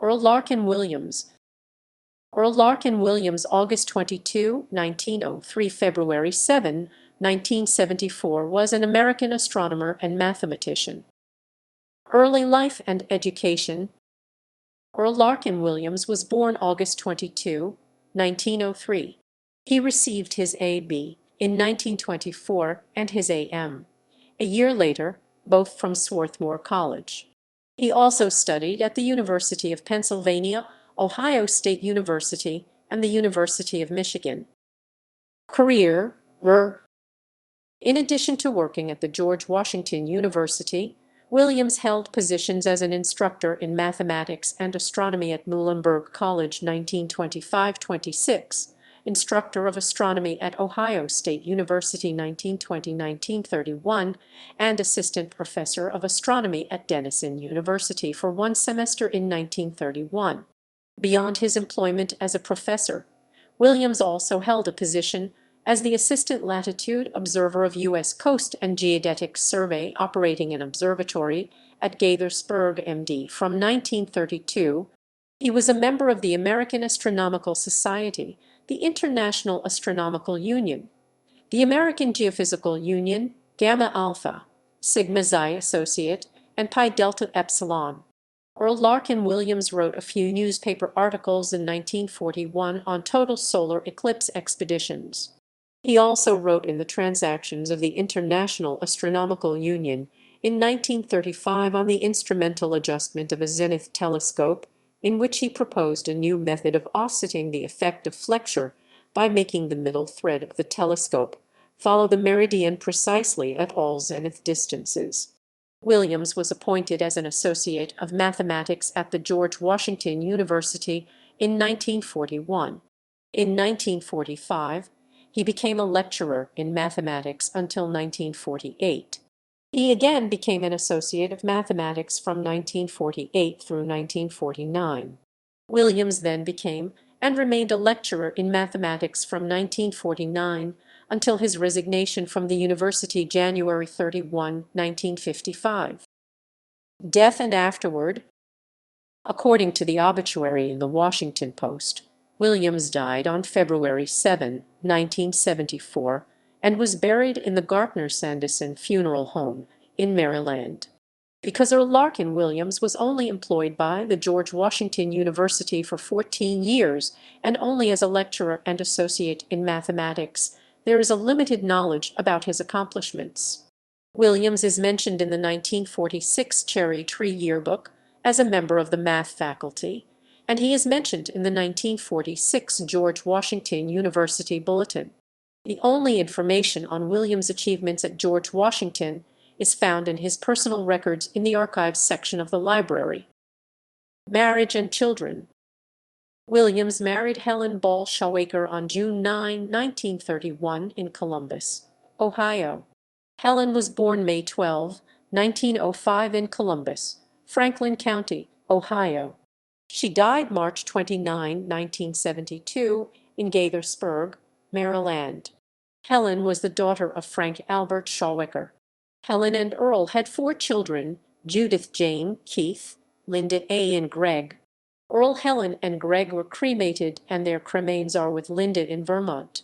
Earl Larkin Williams. Earl Larkin Williams, August 22, 1903, February 7, 1974, was an American astronomer and mathematician. Early life and education. Earl Larkin Williams was born August 22, 1903. He received his A.B. in 1924 and his A.M. a year later, both from Swarthmore College. He also studied at the University of Pennsylvania, Ohio State University, and the University of Michigan. Career. In addition to working at the George Washington University, Williams held positions as an instructor in mathematics and astronomy at Muhlenberg College 1925-26, instructor of astronomy at Ohio State University 1920-1931, and assistant professor of astronomy at Denison University for one semester in 1931. Beyond his employment as a professor, Williams also held a position as the assistant latitude observer of U.S. Coast and Geodetic Survey operating an observatory at Gaithersburg, MD. From 1932, he was a member of the American Astronomical Society, the International Astronomical Union, the American Geophysical Union, Gamma Alpha, Sigma Xi Associate, and Pi Delta Epsilon. Earl Larkin Williams wrote a few newspaper articles in 1941 on total solar eclipse expeditions. He also wrote in the Transactions of the International Astronomical Union in 1935 on the instrumental adjustment of a zenith telescope, in which he proposed a new method of offsetting the effect of flexure by making the middle thread of the telescope follow the meridian precisely at all zenith distances. Williams was appointed as an associate of mathematics at the George Washington University in 1941. In 1945, he became a lecturer in mathematics until 1948. He again became an associate of mathematics from 1948 through 1949. Williams then became and remained a lecturer in mathematics from 1949 until his resignation from the university January 31, 1955. Death and afterward. According to the obituary in the Washington Post, Williams died on February 7, 1974, and was buried in the Gartner-Sanderson Funeral Home in Maryland. Because Earl Larkin Williams was only employed by the George Washington University for 14 years and only as a lecturer and associate in mathematics, there is a limited knowledge about his accomplishments. Williams is mentioned in the 1946 Cherry Tree Yearbook as a member of the math faculty, and he is mentioned in the 1946 George Washington University Bulletin. The only information on Williams' achievements at George Washington is found in his personal records in the archives section of the library. Marriage and children. Williams married Helen Ball Shawaker on June 9, 1931 in Columbus, Ohio. Helen was born May 12, 1905 in Columbus, Franklin County, Ohio. She died March 29, 1972 in Gaithersburg, Maryland. Helen was the daughter of Frank Albert Shawaker. Helen and Earl had 4 children: Judith Jane, Keith, Linda A. and Greg. Earl, Helen, and Greg were cremated, and their cremains are with Linda in Vermont.